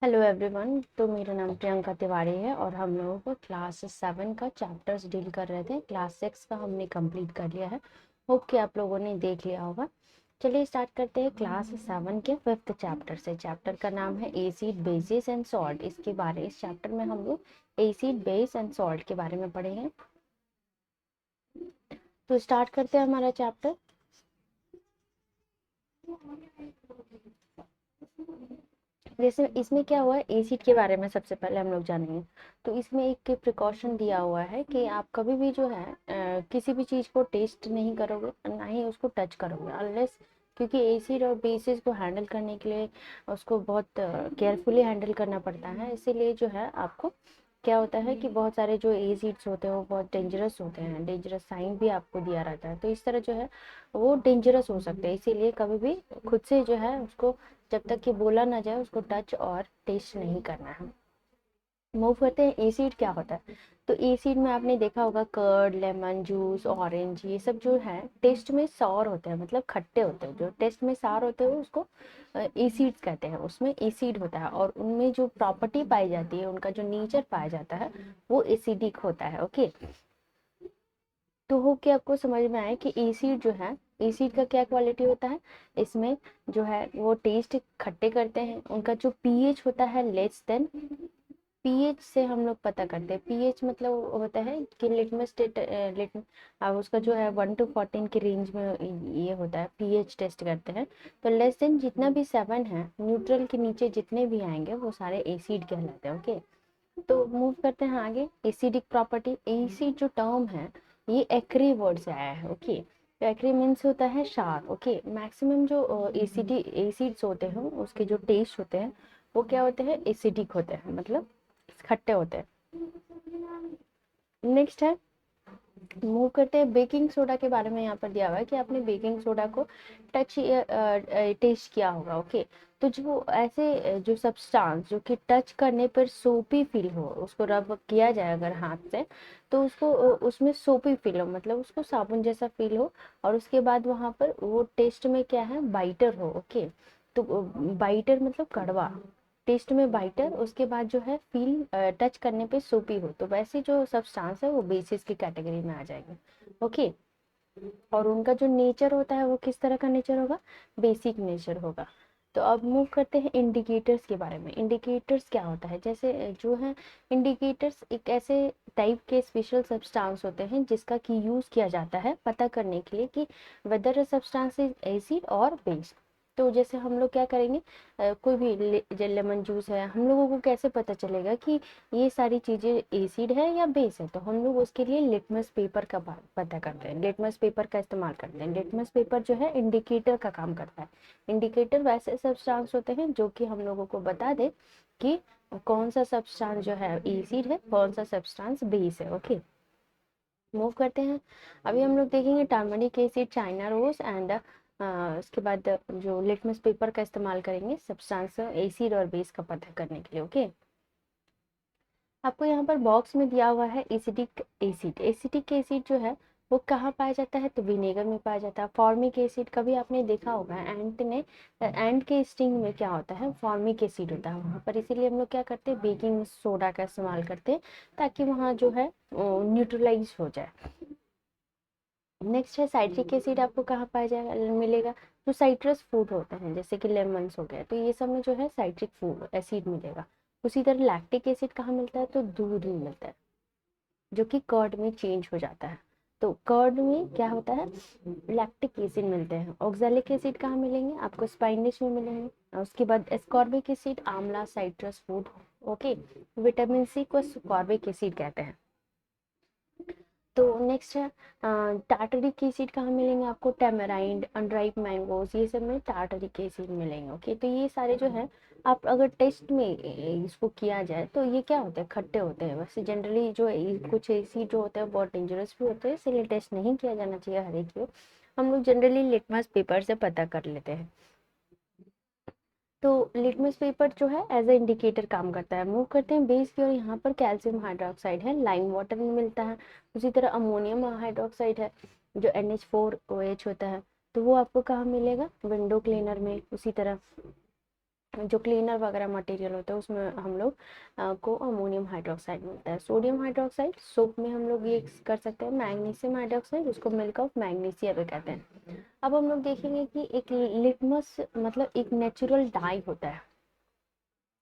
Hello everyone. तो मेरा नाम प्रियंका तिवारी है और हम लोगों को क्लास 7 का चैप्टर्स डील कर रहे थे। क्लास 6 का हमने कंप्लीट कर लिया है। होप कि आप लोगों ने देख लिया होगा। चलिए स्टार्ट करते हैं क्लास 7 के 5th चैप्टर से। चैप्टर का नाम है एसिड बेसिस एंड सॉल्ट। इस चैप्टर में हम लोग एसिड बेस एंड सॉल्ट के बारे में पढ़े हैं। तो स्टार्ट करते हैं हमारा चैप्टर। जैसे इसमें क्या हुआ है, एसिड के बारे में सबसे पहले हम लोग जानेंगे। तो इसमें एक प्रिकॉशन दिया हुआ है कि आप कभी भी जो है किसी भी चीज़ को टेस्ट नहीं करोगे, ना ही उसको टच करोगे अनलेस, क्योंकि एसिड और बेसिस को हैंडल करने के लिए उसको बहुत केयरफुली हैंडल करना पड़ता है। इसीलिए जो है आपको क्या होता है कि बहुत सारे जो एसिड्स होते हैं वो बहुत डेंजरस होते हैं, डेंजरस साइन भी आपको दिया रहता है। तो इस तरह जो है वो डेंजरस हो सकते हैं, इसीलिए कभी भी खुद से जो है उसको जब तक कि बोला ना जाए उसको टच और टेस्ट नहीं करना है। मूव करते हैं, एसिड क्या होता है। तो एसिड में आपने देखा होगा कर्ड, लेमन जूस, ऑरेंज, ये सब जो है टेस्ट में सॉर होते हैं, मतलब खट्टे होते हैं। जो टेस्ट में सार होते हैं उसको एसिड्स कहते हैं, उसमें एसिड होता है और उनमें जो प्रॉपर्टी पाई जाती है, उनका जो नेचर पाया जाता है वो एसिडिक होता है। ओके। तो हो के आपको समझ में आए कि एसिड जो है, एसिड का क्या क्वालिटी होता है। इसमें जो है वो टेस्ट खट्टे करते हैं। उनका जो पीएच होता है लेस देन, पीएच से हम लोग पता करते हैं। पीएच मतलब होता है कि लिटमस अब उसका जो है 1 to 14 के रेंज में ये होता है, पीएच टेस्ट करते हैं। तो लेस देन जितना भी 7 है, न्यूट्रल के नीचे जितने भी आएंगे वो सारे एसिड कहलाते हैं। ओके। तो मूव करते हैं आगे। एसिडिक प्रॉपर्टी, एसिड जो टर्म है ये एक्री वर्ड से आया है। ओके। तो एक्री मीन्स होता है क्षार। ओके। मैक्सिमम जो एसिड्स होते हैं उसके जो टेस्ट होते हैं वो क्या होते हैं, एसिडिक होते हैं, मतलब खट्टे होते हैं। नेक्स्ट है, मूव करते हैं बेकिंग सोडा के बारे में। यहाँ पर दिया हुआ है कि आपने बेकिंग सोडा को टच टेस्ट किया होगा। ओके। तो जो ऐसे जो सब्सटेंस जो कि टच करने पर सोपी फील हो, उसको रब किया जाए अगर हाथ से, तो उसको उसमें सोपी फील हो, मतलब उसको साबुन जैसा फील हो। और उसके बाद वहां पर वो टेस्ट में क्या है, बाइटर हो। ओके। तो बाइटर मतलब कड़वा, टेस्ट में बाइटर, उसके बाद जो है फील टच करने पे सोपी हो, तो वैसे जो सब्सटेंस है वो बेसिस की कैटेगरी में आ जाएगी। ओके। और उनका जो नेचर होता है वो किस तरह का नेचर होगा, बेसिक नेचर होगा। तो अब मूव करते हैं इंडिकेटर्स के बारे में। इंडिकेटर्स क्या होता है, जैसे जो है इंडिकेटर्स एक ऐसे टाइप के स्पेशल सब्सटेंस होते हैं जिसका की यूज किया जाता है पता करने के लिए कि वेदर सब्सटेंस इज एसिड और बेस। तो जैसे हम लोग क्या करेंगे, कोई भी लेमन जूस है, हम लोगों को कैसे पता चलेगा कि ये सारी चीजें एसिड है या बेस है। तो हम लोग उसके लिए लिटमस पेपर का पता करते हैं, लिटमस पेपर का इस्तेमाल करते हैं। लिटमस पेपर जो है इंडिकेटर का काम करता है। इंडिकेटर वैसे सब्सटेंस होते हैं जो कि हम लोगों को बता दे कि कौन सा सब्सटेंस जो है एसिड है, कौन सा सब्सटेंस बेस है। ओके। मूव करते हैं। अभी हम लोग देखेंगे turmeric acid, China rose and उसके बाद जो लिटमस पेपर का इस्तेमाल करेंगे सब्सटेंस एसिड और बेस का पता करने के लिए। ओके। आपको यहाँ पर बॉक्स में दिया हुआ है एसिडिक एसिड। एसिडिक एसिड जो है वो कहाँ पाया जाता है, तो विनेगर में पाया जाता है। फॉर्मिक एसिड कभी आपने देखा होगा, एंट के स्टिंग में क्या होता है, फॉर्मिक एसिड होता है वहाँ पर। इसीलिए हम लोग क्या करते हैं, बेकिंग सोडा का इस्तेमाल करते हैं ताकि वहाँ जो है न्यूट्रलाइज हो जाए। नेक्स्ट है साइट्रिक एसिड। आपको कहाँ पाया जाएगा, मिलेगा, जो साइट्रस फ्रूट होते हैं जैसे कि लेमन्स हो गया, तो ये सब में जो है साइट्रिक फूड एसिड मिलेगा। उसी तरह लैक्टिक एसिड कहाँ मिलता है, तो दूध में मिलता है, जो कि कर्ड में चेंज हो जाता है। तो कर्ड में क्या होता है, लैक्टिक एसिड मिलते हैं। ऑक्सैलिक एसिड कहाँ मिलेंगे, आपको स्पाइनिश में मिलेंगे। और उसके बाद एस्कॉर्बिक एसिड, आंवला, citrus fruit. Okay. Vitamin C को स्कॉर्बिक एसिड कहते हैं। तो नेक्स्ट है टार्टरिक एसिड कहाँ मिलेंगे आपको, टेमराइंड, अनराइप मैंगोज, ये सब में टार्टरिक एसिड मिलेंगे। ओके। तो ये सारे जो है आप अगर टेस्ट में इसको किया जाए तो ये क्या होते हैं, खट्टे होते हैं। वैसे जनरली जो कुछ एसिड जो होते हैं बहुत डेंजरस भी होते हैं, इसलिए टेस्ट नहीं किया जाना चाहिए हर एक को। हम लोग जनरली लिटमस पेपर से पता कर लेते हैं। तो लिटमस पेपर जो है एज ए इंडिकेटर काम करता है। मूव करते हैं बेस की और यहाँ पर कैल्शियम हाइड्रोक्साइड है, लाइम वाटर में मिलता है। उसी तरह अमोनियम हाइड्रोक्साइड है जो NH4OH होता है, तो वो आपको कहाँ मिलेगा, विंडो क्लीनर में। उसी तरह जो क्लीनर वगैरह मटेरियल होता है उसमें हम लोग को अमोनियम हाइड्रोक्साइड मिलता है। सोडियम हाइड्रोक्साइड सोप में हम लोग ये कर सकते हैं। मैग्नीशियम हाइड्रोक्साइड, उसको मिल्क ऑफ मैग्नीशिया भी कहते हैं। अब हम लोग देखेंगे कि एक लिटमस मतलब एक नेचुरल डाई होता है।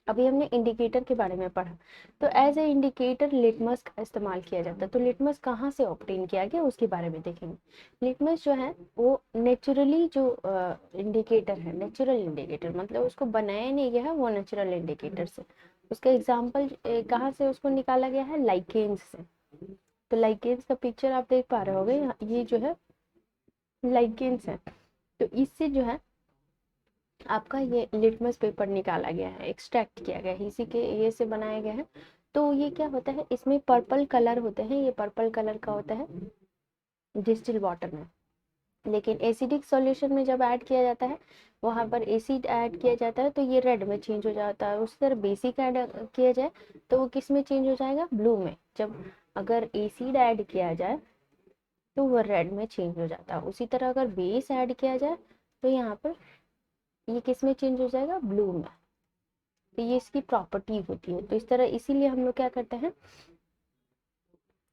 अभी हमने इंडिकेटर के बारे में पढ़ा, तो एज ए इंडिकेटर लिटमस का इस्तेमाल किया जाता है। तो लिटमस कहाँ से ऑब्टेन किया गया उसके बारे में देखेंगे। लिटमस जो है वो नेचुरली जो इंडिकेटर है, नेचुरल इंडिकेटर मतलब उसको बनाया नहीं गया है, वो नेचुरल इंडिकेटर से। उसका एग्जाम्पल कहाँ से उसको निकाला गया है, लाइकेन्स से। तो लाइकेन्स का पिक्चर आप देख पा रहे होगे, ये जो है लाइकेन्स है। तो इससे जो है आपका ये लिटमस पेपर निकाला गया है, एक्सट्रैक्ट किया गया है, इसी के ये से बनाया गया है। तो ये क्या होता है, इसमें पर्पल कलर होते हैं, ये पर्पल कलर का होता है डिस्टिल वाटर में। लेकिन एसिडिक सॉल्यूशन में जब ऐड किया जाता है, वहां पर एसिड ऐड किया जाता है, तो ये रेड में चेंज हो जाता है। उसी तरह बेसिक ऐड किया जाए तो वो किस में चेंज हो जाएगा, ब्लू में। जब अगर एसिड ऐड किया जाए तो वो रेड में चेंज हो जाता है। उसी तरह अगर बेस ऐड किया जाए तो यहाँ पर ये किस में चेंज हो जाएगा, ब्लू में। तो ये इसकी प्रॉपर्टी होती है। तो इस तरह इसीलिए हम लोग क्या करते हैं,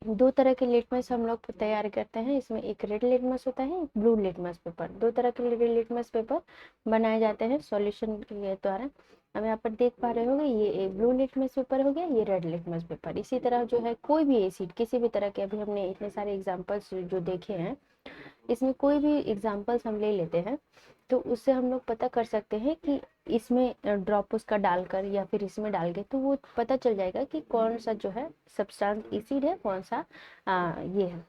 दो तरह के लिटमस हम लोग तैयार करते हैं। इसमें एक रेड लिटमस होता है, एक ब्लू लिटमस पेपर। दो तरह के लिटमस पेपर बनाए जाते हैं सॉल्यूशन के द्वारा। हम यहाँ पर देख पा रहे होंगे, ये एक ब्लू लिटमस पेपर हो गया, ये रेड लिटमस पेपर। इसी तरह जो है कोई भी एसिड किसी भी तरह के, अभी हमने इतने सारे एग्जाम्पल्स जो देखे हैं, इसमें कोई भी एग्जाम्पल्स हम ले लेते हैं तो उससे हम लोग पता कर सकते हैं कि इसमें ड्रॉप उसका डालकर या फिर इसमें डाल के, तो वो पता चल जाएगा कि कौन सा जो है सब्सटेंस एसिड है, कौन सा ये है।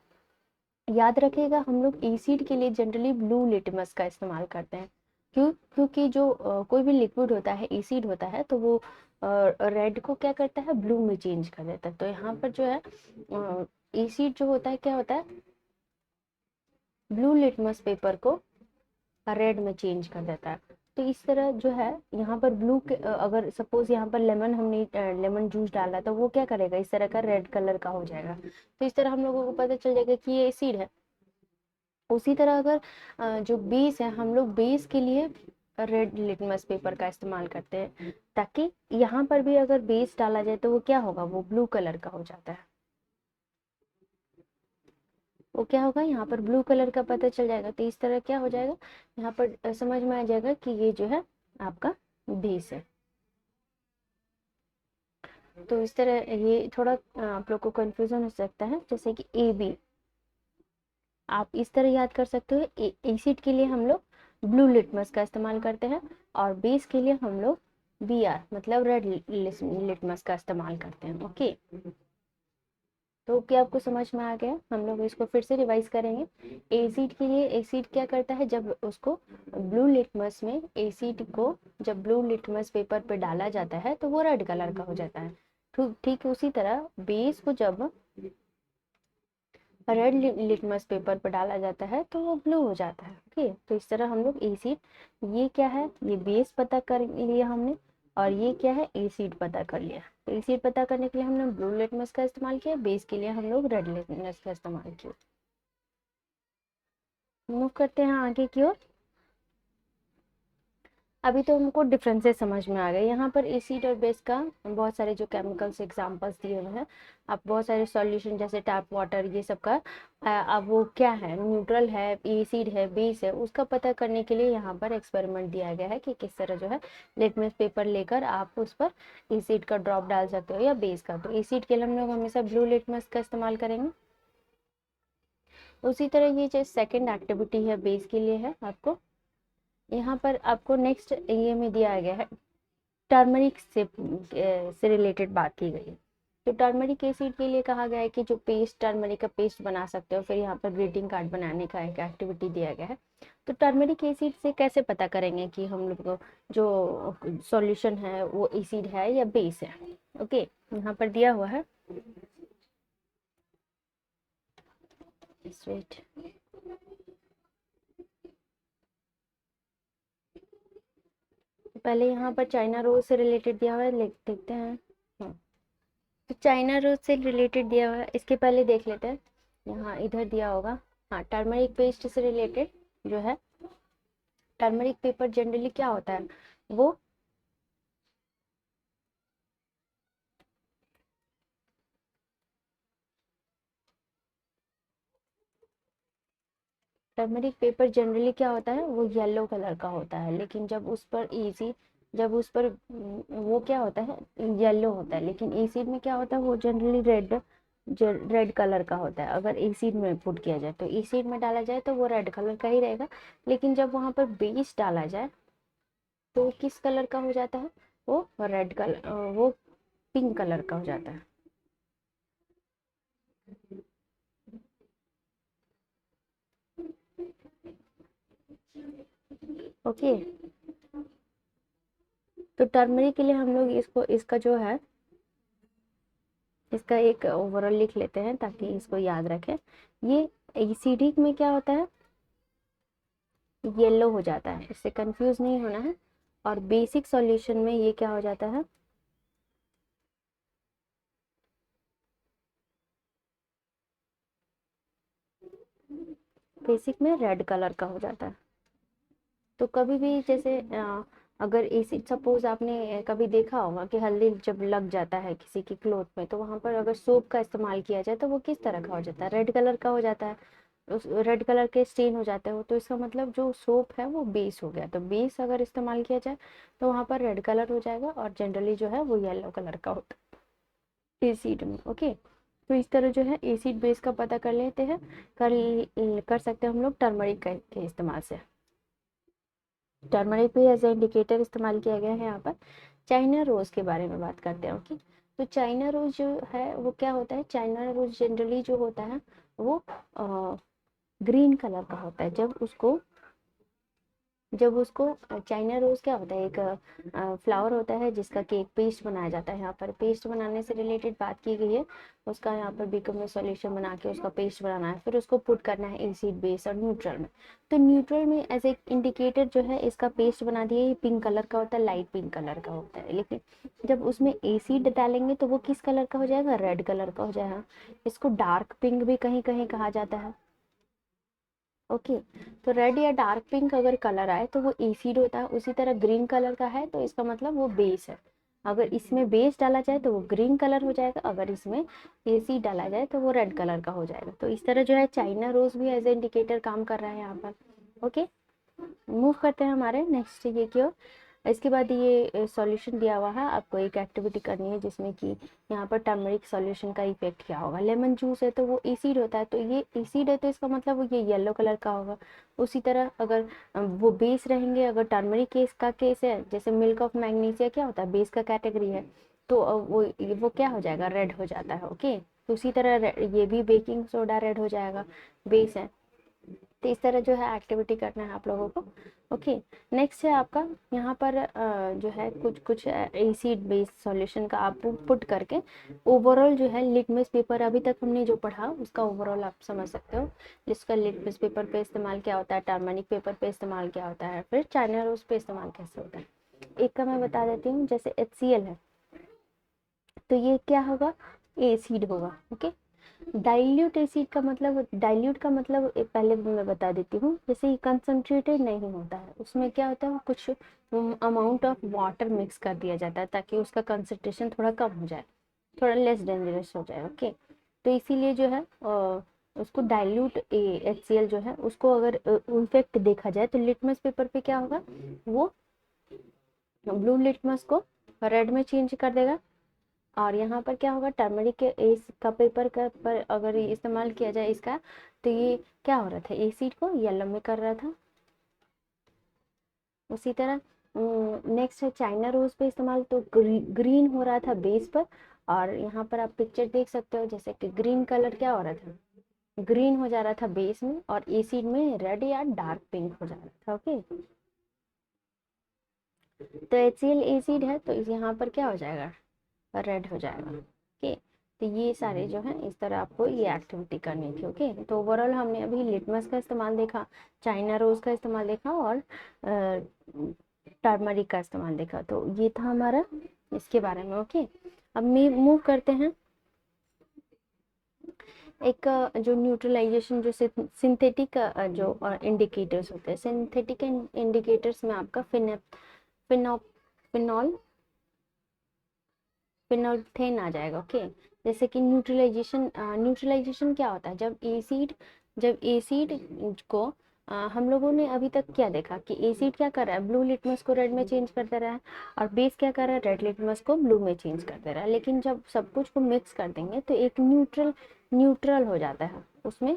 याद रखिएगा, हम लोग एसिड के लिए जनरली ब्लू लिटमस का इस्तेमाल करते हैं। क्योंकि जो कोई भी लिक्विड होता है, एसिड होता है, तो वो रेड को क्या करता है, ब्लू में चेंज कर देता है। तो यहाँ पर जो है एसिड जो होता है, क्या होता है, ब्लू लिटमस पेपर को रेड में चेंज कर देता है। तो इस तरह जो है यहाँ पर ब्लू के अगर सपोज यहाँ पर लेमन हमने लेमन जूस डाला तो वो क्या करेगा, इस तरह का रेड कलर का हो जाएगा। तो इस तरह हम लोगों को पता चल जाएगा कि ये एसिड है। उसी तरह अगर जो बेस है, हम लोग बेस के लिए रेड लिटमस पेपर का इस्तेमाल करते हैं, ताकि यहाँ पर भी अगर बेस डाला जाए तो वो क्या होगा, वो ब्लू कलर का हो जाता है। वो क्या होगा, यहाँ पर ब्लू कलर का पता चल जाएगा। तो इस तरह क्या हो जाएगा, यहाँ पर समझ में आ जाएगा कि ये जो है आपका बेस है। तो इस तरह ये थोड़ा आप लोग को कंफ्यूजन हो सकता है, जैसे कि ए बी आप इस तरह याद कर सकते हो। एसिड के लिए हम लोग ब्लू लिटमस का इस्तेमाल करते हैं और बेस के लिए हम लोग बी आर मतलब रेड लिटमस का इस्तेमाल करते हैं। ओके, तो क्या आपको समझ में आ गया, हम लोग इसको फिर से रिवाइज करेंगे। एसिड के लिए एसिड क्या करता है, जब उसको ब्लू लिटमस में एसिड को जब ब्लू लिटमस पेपर पे डाला जाता है तो वो रेड कलर का हो जाता है। ठीक उसी तरह बेस को जब रेड लिटमस पेपर पर डाला जाता है तो वो ब्लू हो जाता है। ओके, तो इस तरह हम लोग एसिड, ये क्या है, ये बेस पता कर लिया हमने, और ये क्या है, एसिड पता कर लिया। तो एसिड पता करने के लिए हमने ब्लू लिटमस का इस्तेमाल किया, बेस के लिए हम लोग रेड लिटमस का इस्तेमाल किया। मूव करते हैं आगे की ओर। अभी तो हमको डिफरेंसेस समझ में आ गए। यहाँ पर एसिड और बेस का बहुत सारे जो केमिकल्स एग्जांपल्स दिए हुए हैं, अब बहुत सारे सॉल्यूशन जैसे टैप वाटर ये सब का अब वो क्या है, न्यूट्रल है, एसिड है, बेस है, उसका पता करने के लिए यहाँ पर एक्सपेरिमेंट दिया गया है कि किस तरह जो है लिटमस पेपर लेकर आप उस पर एसिड का ड्रॉप डाल सकते हो या बेस का। तो एसिड के लिए हम लोग हमेशा ब्लू लिटमस का इस्तेमाल करेंगे। उसी तरह ये जो सेकेंड एक्टिविटी है बेस के लिए है, आपको यहाँ पर आपको नेक्स्ट ये में दिया गया है, टर्मरिक से रिलेटेड बात की गई है। तो टर्मरिक एसिड के लिए कहा गया है कि जो पेस्ट, टर्मरिक का पेस्ट बना सकते हो। फिर यहाँ पर ग्रीटिंग कार्ड बनाने का एक एक्टिविटी दिया गया है। तो टर्मरिक एसिड से कैसे पता करेंगे कि हम लोग को जो सॉल्यूशन है वो एसिड है या बेस है। ओके, यहाँ पर दिया हुआ है, वेट, पहले यहाँ पर चाइना रोज से रिलेटेड दिया हुआ है, देखते हैं। हाँ, तो चाइना रोज से रिलेटेड दिया हुआ है, इसके पहले देख लेते हैं। यहाँ इधर दिया होगा, हाँ, टर्मरिक पेस्ट से रिलेटेड जो है, टर्मरिक पेपर जनरली क्या होता है, वो टर्मरिक पेपर जनरली क्या होता है, वो येलो कलर का होता है, लेकिन जब उस पर एसिड, जब उस पर वो क्या होता है, येलो होता है, लेकिन एसिड में क्या होता है, वो जनरली रेड कलर का होता है। अगर एसिड में पुट किया जाए तो एसिड में डाला जाए तो वो रेड कलर का ही रहेगा, लेकिन जब वहां पर बेस डाला जाए तो किस कलर का हो जाता है, वो रेड कलर, वो पिंक कलर का हो जाता है। ओके, तो टर्मरिक के लिए हम लोग इसको, इसका जो है, इसका एक ओवरऑल लिख लेते हैं ताकि इसको याद रखें। ये एसिडिक में क्या होता है, येलो हो जाता है, इससे कंफ्यूज नहीं होना है। और बेसिक सॉल्यूशन में ये क्या हो जाता है, बेसिक में रेड कलर का हो जाता है। तो कभी भी जैसे अगर एसिड, सपोज आपने कभी देखा होगा कि हल्दी जब लग जाता है किसी की क्लोथ में, तो वहां पर अगर सोप का इस्तेमाल किया जाए तो वो किस तरह का हो जाता है, रेड कलर का हो जाता है, उस रेड कलर के स्टेन हो जाते हो। तो इसका मतलब जो सोप है वो बेस हो गया, तो बेस अगर इस्तेमाल किया जाए तो वहां पर रेड कलर हो जाएगा, और जनरली जो है वो येलो कलर का होता है एसिड में। ओके, तो इस तरह जो है एसिड बेस का पता कर लेते हैं, कर सकते हैं हम लोग टर्मरिक के इस्तेमाल से। टर्मरिक भी एज ए इंडिकेटर इस्तेमाल किया गया है यहाँ पर। चाइना रोज के बारे में बात करते हैं। ओके, तो चाइना रोज जो है वो क्या होता है, चाइना रोज जनरली जो होता है वो ग्रीन कलर का होता है। जब उसको चाइना रोज क्या होता है, एक फ्लावर होता है जिसका केक पेस्ट बनाया जाता है। यहाँ पर पेस्ट बनाने से रिलेटेड बात की गई है, उसका यहाँ पर बीकर में सॉल्यूशन बना के उसका पेस्ट बनाना है, फिर उसको पुट करना है एसिड बेस और न्यूट्रल में। तो न्यूट्रल में एज ए इंडिकेटर जो है इसका पेस्ट बना दिए, ये पिंक कलर का होता है, लाइट पिंक कलर का होता है, लेकिन जब उसमें एसिड डालेंगे तो वो किस कलर का हो जाएगा, रेड कलर का हो जाएगा। इसको डार्क पिंक भी कहीं कहीं कहा जाता है। ओके, तो रेड या डार्क पिंक अगर कलर आए तो वो एसिड होता है, उसी तरह ग्रीन कलर का है तो इसका मतलब वो बेस है। अगर इसमें बेस डाला जाए तो वो ग्रीन कलर हो जाएगा, अगर इसमें एसिड डाला जाए तो वो रेड कलर का हो जाएगा। तो इस तरह जो है चाइना रोज भी एज ए इंडिकेटर काम कर रहा है यहाँ पर। ओके, मूव करते हैं हमारे नेक्स्ट ये की ओर। इसके बाद ये सॉल्यूशन दिया हुआ है, आपको एक एक्टिविटी करनी है जिसमें कि यहाँ पर टर्मरिक सॉल्यूशन का इफेक्ट क्या होगा। लेमन जूस है तो वो एसिड होता है, तो ये एसिड है तो इसका मतलब वो ये येलो कलर का होगा। उसी तरह अगर वो बेस रहेंगे, अगर टर्मरिक केस का केस है, जैसे मिल्क ऑफ मैग्नीसिया क्या होता है, बेस का कैटेगरी है, तो वो क्या हो जाएगा, रेड हो जाता है। ओके, तो उसी तरह ये भी बेकिंग सोडा रेड हो जाएगा, बेस है। तो इस तरह जो है एक्टिविटी करना है आप लोगों को। ओके, नेक्स्ट है आपका यहाँ पर जो है कुछ कुछ एसिड बेस्ड सॉल्यूशन का आप पुट करके ओवरऑल जो है लिटमस पेपर अभी तक हमने जो पढ़ा उसका ओवरऑल आप समझ सकते हो, जिसका लिटमस पेपर पे इस्तेमाल क्या होता है, टर्मरिक पेपर पे इस्तेमाल क्या होता है, फिर चाइना रोज पे इस्तेमाल कैसे होता है। एक का मैं बता देती हूँ, जैसे HCl है तो ये क्या होगा, एसिड होगा। ओके, डाइल्यूट एसिड का मतलब, डाइल्यूट का मतलब पहले मैं बता देती हूँ, जैसे ये कंसंट्रेटेड नहीं होता है, उसमें क्या होता है कुछ अमाउंट ऑफ वाटर मिक्स कर दिया जाता है ताकि उसका कंसंट्रेशन थोड़ा कम हो जाए, थोड़ा लेस डेंजरस हो जाए। ओके, तो इसीलिए जो है उसको डाइल्यूट HCl जो है उसको अगर इफेक्ट देखा जाए तो लिटमस पेपर पे क्या होगा, वो ब्लू लिटमस को रेड में चेंज कर देगा। और यहाँ पर क्या होगा, टर्मरिक के इस का पेपर का पर अगर ये इस्तेमाल किया जाए इसका, तो ये क्या हो रहा था, एसिड को येलो में कर रहा था। उसी तरह नेक्स्ट है चाइना रोज पे इस्तेमाल, तो ग्रीन हो रहा था बेस पर। और यहाँ पर आप पिक्चर देख सकते हो जैसे कि ग्रीन कलर क्या हो रहा था, ग्रीन हो जा रहा था बेस में, और एसिड में रेड या डार्क पिंक हो जा रहा था। ओके, तो HCl एसिड है तो यहाँ पर क्या हो जाएगा, रेड हो जाएगा। ओके, तो ये सारे जो है इस तरह आपको ये एक्टिविटी करनी थी। ओके, तो ओवरऑल हमने अभी लिटमस का इस्तेमाल देखा, चाइना रोज का इस्तेमाल देखा, और टर्मरिक का इस्तेमाल देखा, तो ये था हमारा इसके बारे में। ओके, अब मूव करते हैं एक जो न्यूट्रलाइजेशन, जो सिंथेटिक जो इंडिकेटर्स होते हैं, सिंथेटिक इंडिकेटर्स में आपका फिनॉल फिनोल्फेन आ जाएगा। ओके, जैसे कि न्यूट्रलाइजेशन, न्यूट्रलाइजेशन क्या होता है, जब एसिड को हम लोगों ने अभी तक क्या देखा कि एसिड क्या कर रहा है, ब्लू लिटमस को रेड में चेंज कर दे रहा है, और बेस क्या कर रहा है, रेड लिटमस को ब्लू में चेंज कर दे रहा है। लेकिन जब सब कुछ को मिक्स कर देंगे तो एक न्यूट्रल न्यूट्रल हो जाता है, उसमें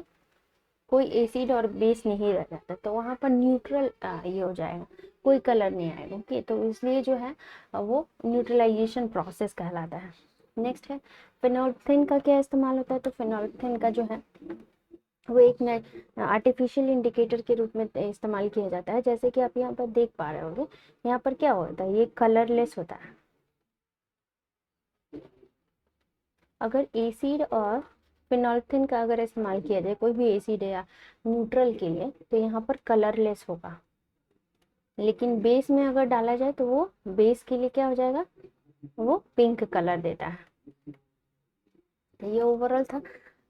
कोई एसिड और बेस नहीं रह जाता, तो वहां पर न्यूट्रल ये हो जाएगा, कोई कलर नहीं आएगा। ओके, तो इसलिए जो है वो न्यूट्रलाइजेशन प्रोसेस कहलाता है। नेक्स्ट है फिनोल्फथिन का क्या इस्तेमाल होता है। तो फिनोल्फथिन का जो है वो एक आर्टिफिशियल इंडिकेटर के रूप में इस्तेमाल किया जाता है। जैसे कि आप यहाँ पर देख पा रहे होंगे, यहाँ पर क्या होता है, ये कलरलेस होता है। अगर एसिड और फिनोल्फथिन का अगर इस्तेमाल किया जाए, कोई भी एसिड या न्यूट्रल के लिए, तो यहाँ पर कलरलेस होगा। लेकिन बेस में अगर डाला जाए तो वो बेस के लिए क्या हो जाएगा, वो पिंक कलर देता है। तो ये ओवरऑल था।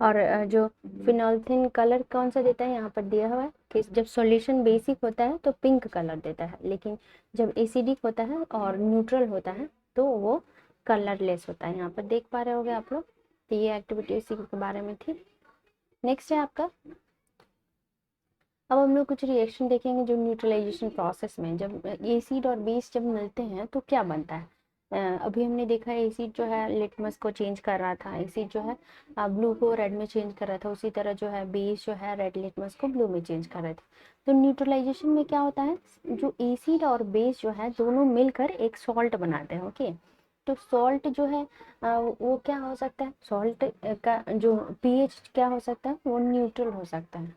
और जो फिनोल्फथिन कलर कौन सा देता है, यहाँ पर दिया हुआ है कि जब सॉल्यूशन बेसिक होता है तो पिंक कलर देता है, लेकिन जब एसिडिक होता है और न्यूट्रल होता है तो वो कलरलेस होता है। यहाँ पर देख पा रहे होगे आप लोग। तो ये एक्टिविटी इसी के बारे में थी। नेक्स्ट है आपका, अब हम लोग कुछ रिएक्शन देखेंगे जो न्यूट्रलाइजेशन प्रोसेस में, जब एसिड और बेस जब मिलते हैं तो क्या बनता है। अभी हमने देखा है एसिड जो है लिटमस को चेंज कर रहा था, एसिड जो है ब्लू को रेड में चेंज कर रहा था, उसी तरह जो है बेस जो है रेड लिटमस को ब्लू में चेंज कर रहे थे। तो न्यूट्रलाइजेशन में क्या होता है, जो एसिड और बेस जो है दोनों मिलकर एक सॉल्ट बनाते हैं। ओके, तो सॉल्ट जो है वो क्या हो सकता है, सॉल्ट का जो पीएच क्या हो सकता है, वो न्यूट्रल हो सकता है।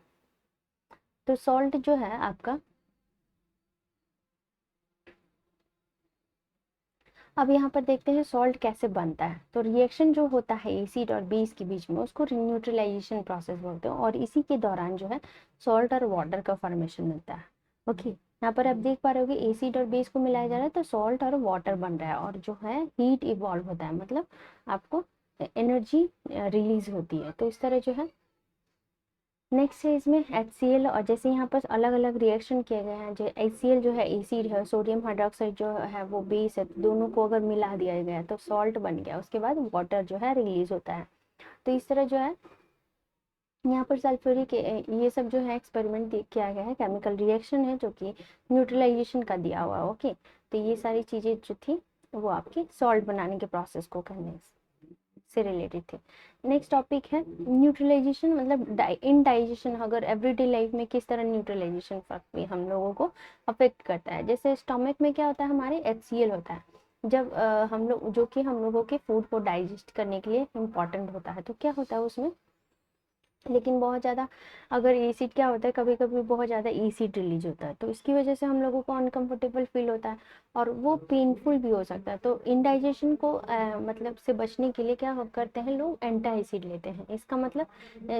तो सॉल्ट जो है आपका, अब यहाँ पर देखते हैं सॉल्ट कैसे बनता है। तो रिएक्शन जो होता है एसिड और बेस के बीच में, उसको न्यूट्रलाइजेशन प्रोसेस बोलते हैं, और इसी के दौरान जो है सॉल्ट और वाटर का फॉर्मेशन मिलता है। ओके, यहाँ पर आप देख पा रहे हो कि एसिड और बेस को मिलाया जा रहा है तो सॉल्ट और वाटर बन रहा है, और जो है हीट इवॉल्व होता है, मतलब आपको एनर्जी रिलीज होती है। तो इस तरह जो है नेक्स्ट है इसमें HCl, और जैसे यहाँ पर अलग अलग रिएक्शन किए गए हैं, जो HCl जो है एसिड है, सोडियम हाइड्रोक्साइड जो है वो बेस है, दोनों को अगर मिला दिया गया तो सॉल्ट बन गया, उसके बाद वाटर जो है रिलीज होता है। तो इस तरह जो है यहाँ पर सल्फ्यूरिक ये सब जो है एक्सपेरिमेंट किया गया है, केमिकल रिएक्शन है जो कि न्यूट्रलाइजेशन का दिया हुआ है। ओके, तो ये सारी चीज़ें जो थी वो आपके सॉल्ट बनाने के प्रोसेस को करने से रिलेटेड थे। नेक्स्ट टॉपिक है न्यूट्रलाइजेशन, मतलब इनडाइजेशन, अगर एवरीडे लाइफ में किस तरह न्यूट्रलाइजेशन भी हम लोगों को अफेक्ट करता है। जैसे स्टमक में क्या होता है, हमारे HCl होता है, जब हम लोग जो कि हम लोगों के फूड को डाइजेस्ट करने के लिए इम्पॉर्टेंट होता है, तो क्या होता है उसमें, लेकिन बहुत ज़्यादा अगर एसिड क्या होता है, कभी कभी बहुत ज़्यादा एसिड रिलीज होता है, तो इसकी वजह से हम लोगों को अनकंफर्टेबल फील होता है और वो पेनफुल भी हो सकता है। तो इंडाइजेशन को मतलब से बचने के लिए क्या करते हैं लोग, एंटा एसिड लेते हैं। इसका मतलब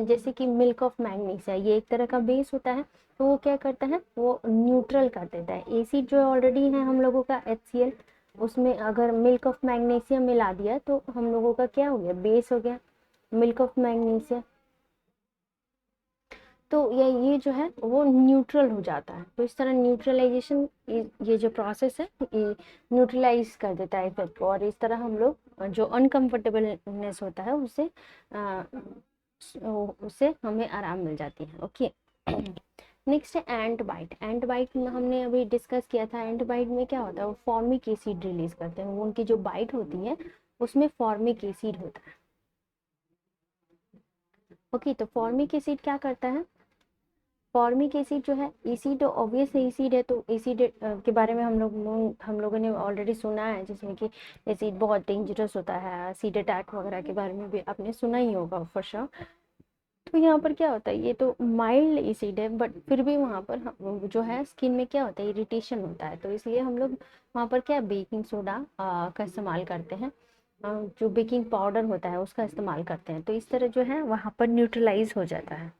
जैसे कि मिल्क ऑफ मैग्नीशिया, ये एक तरह का बेस होता है, तो वो क्या करता है, वो न्यूट्रल कर देता है एसिड जो ऑलरेडी है हम लोगों का HCl, उसमें अगर मिल्क ऑफ मैग्नीशिया मिला दिया तो हम लोगों का क्या हो गया, बेस हो गया मिल्क ऑफ मैग्नीशिया। तो ये जो है वो न्यूट्रल हो जाता है। तो इस तरह न्यूट्रलाइजेशन, ये जो प्रोसेस है ये न्यूट्रलाइज कर देता है इफेक्ट को, और इस तरह हम लोग जो अनकंफर्टेबलनेस होता है उससे हमें आराम मिल जाती है। ओके, नेक्स्ट है एंट बाइट। एंट बाइट में हमने अभी डिस्कस किया था, एंट बाइट में क्या होता है, वो फॉर्मिक एसिड रिलीज करते हैं, वो उनकी जो बाइट होती है उसमें फॉर्मिक एसिड होता है। ओके, तो फॉर्मिक एसिड क्या करता है, फॉर्मिक एसिड जो है, एसिड ऑब्वियस एसिड है, तो एसिड के बारे में हम लोगों ने ऑलरेडी सुना है, जिसमें कि एसिड बहुत डेंजरस होता है, एसिड अटैक वगैरह के बारे में भी आपने सुना ही होगा फॉर श्योर। तो यहाँ पर क्या होता है, ये तो माइल्ड एसिड है, बट फिर भी वहाँ पर जो है स्किन में क्या होता है, इरिटेशन होता है, तो इसलिए हम लोग वहाँ पर क्या बेकिंग सोडा का इस्तेमाल करते हैं, जो बेकिंग पाउडर होता है उसका इस्तेमाल करते हैं, तो इस तरह जो है वहाँ पर न्यूट्रलाइज हो जाता है।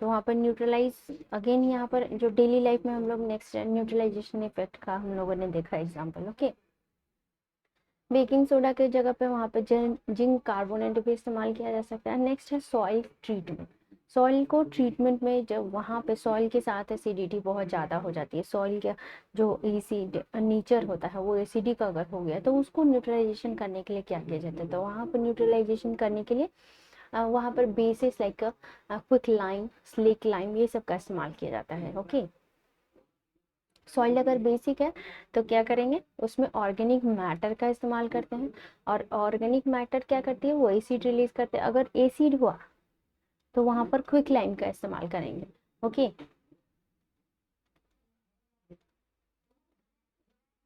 तो वहाँ पर न्यूट्रलाइज अगेन, यहाँ पर जो डेली लाइफ में हम लोग नेक्स्ट न्यूट्रलाइजेशन इफेक्ट का हम लोगों ने देखा एग्जाम्पल। ओके, बेकिंग सोडा के जगह पे वहाँ पे जिंक कार्बोनेट भी इस्तेमाल किया जा सकता है। नेक्स्ट है सॉइल ट्रीटमेंट। सॉइल को ट्रीटमेंट में जब वहाँ पे सॉइल के साथ एसिडिटी बहुत ज़्यादा हो जाती है, सॉइल का जो एसिड नेचर होता है वो एसिडिक अगर हो गया तो उसको न्यूट्रलाइजेशन करने के लिए क्या किया जाता है, तो वहाँ पर न्यूट्रलाइजेशन करने के लिए वहाँ पर basis like quick lime, slaked lime, ये सब का इस्तेमाल किया जाता है। ओके, सॉइल अगर बेसिक है तो क्या करेंगे, उसमें ऑर्गेनिक मैटर का इस्तेमाल करते हैं, और ऑर्गेनिक मैटर क्या करती है, वो एसिड रिलीज करते हैं। अगर एसिड हुआ तो वहां पर क्विक लाइम का इस्तेमाल करेंगे। ओके,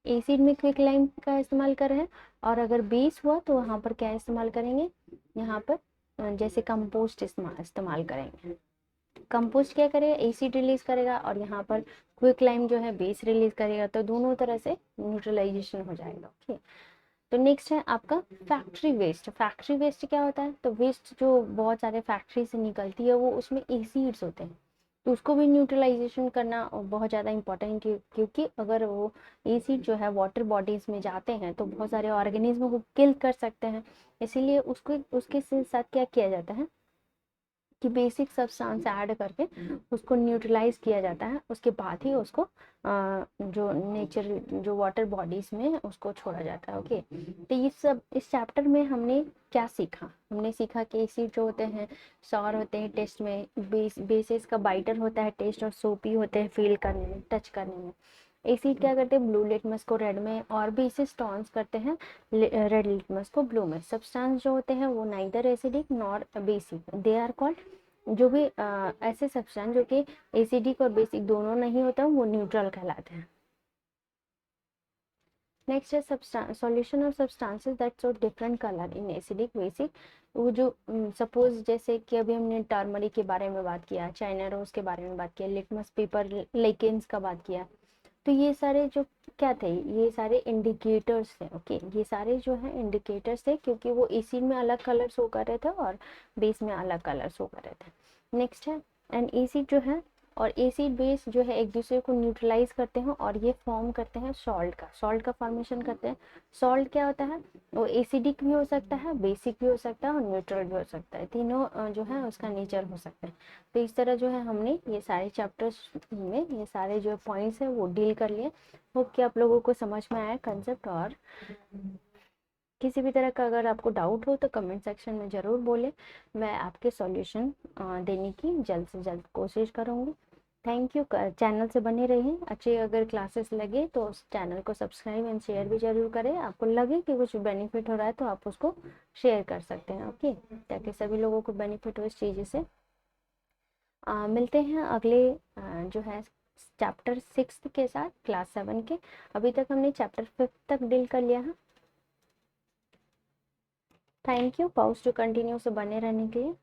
एसिड में क्विक लाइम का इस्तेमाल कर रहे हैं, और अगर बेस हुआ तो वहां पर क्या इस्तेमाल करेंगे, यहाँ पर जैसे कंपोस्ट इस्तेमाल करेंगे। कंपोस्ट क्या करेगा, एसिड रिलीज करेगा, और यहाँ पर क्विक लाइम जो है बेस रिलीज करेगा, तो दोनों तरह से न्यूट्रलाइजेशन हो जाएगा। ओके, तो नेक्स्ट है आपका फैक्ट्री वेस्ट। फैक्ट्री वेस्ट क्या होता है, तो वेस्ट जो बहुत सारे फैक्ट्री से निकलती है, वो उसमें एसिड्स होते हैं, तो उसको भी न्यूट्रलाइजेशन करना बहुत ज़्यादा इंपॉर्टेंट, क्योंकि अगर वो एसिड जो है वाटर बॉडीज में जाते हैं तो बहुत सारे ऑर्गेनिज्म को किल कर सकते हैं। इसीलिए उसको उसके साथ क्या किया जाता है कि बेसिक सब्सटेंस ऐड करके उसको न्यूट्रलाइज किया जाता है, उसके बाद ही उसको जो नेचर जो वाटर बॉडीज में उसको छोड़ा जाता है। ओके, तो ये सब इस चैप्टर में हमने क्या सीखा, हमने सीखा कि एसिड जो होते हैं सॉर होते हैं टेस्ट में, बेसिस का बाइटर होता है टेस्ट, और सोपी होते हैं फील करने में, टच करने में। एसिड क्या करते हैं, ब्लू लिटमस को रेड में, और बेसिस टॉन्स करते हैं रेड लिटमस को ब्लू में। सब्सटेंस जो होते हैं वो neither acidic nor basic, they are called, जो भी ऐसे सब्सटेंस जो कि एसिडिक और बेसिक दोनों नहीं होता वो न्यूट्रल कहलाते हैं। नेक्स्ट है solution of substances that show different colour in acidic basic. वो जो सपोज जैसे कि अभी हमने टर्मरिक के बारे में बात किया, चाइना रोज के बारे में बात किया, लिटमस पेपर लेकेन्स का बात किया, तो ये सारे जो क्या थे, ये सारे इंडिकेटर्स थे। ओके, ये सारे जो है इंडिकेटर्स थे, क्योंकि वो एसिड में अलग कलर शो कर रहे थे और बेस में अलग कलर शो कर रहे थे। नेक्स्ट है एंड एसिड जो है और एसिड बेस जो है एक दूसरे को न्यूट्रलाइज करते हैं, और ये फॉर्म करते हैं सॉल्ट का फॉर्मेशन करते हैं। सॉल्ट क्या होता है, वो एसिडिक भी हो सकता है, बेसिक भी हो सकता है, और न्यूट्रल भी हो सकता है, तीनों जो है उसका नेचर हो सकता है। तो इस तरह जो है हमने ये सारे चैप्टर्स में ये सारे जो पॉइंट्स है वो डील कर लिए। होप कि आप लोगों को समझ में आया कंसेप्ट, और किसी भी तरह का अगर आपको डाउट हो तो कमेंट सेक्शन में ज़रूर बोलें, मैं आपके सॉल्यूशन देने की जल्द से जल्द कोशिश करूँगी। थैंक यू, चैनल से बने रहिए। अच्छे अगर क्लासेस लगे तो उस चैनल को सब्सक्राइब एंड शेयर भी जरूर करें। आपको लगे कि कुछ बेनिफिट हो रहा है तो आप उसको शेयर कर सकते हैं। ओके, ताकि सभी लोगों को बेनिफिट हो इस चीज़ से। मिलते हैं अगले जो है चैप्टर 6 के साथ, क्लास 7 के। अभी तक हमने चैप्टर 5 तक डील कर लिया है। थैंक यू पाउस टू कंटिन्यू से बने रहने के लिए।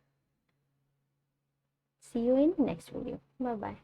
See you in next video, bye bye.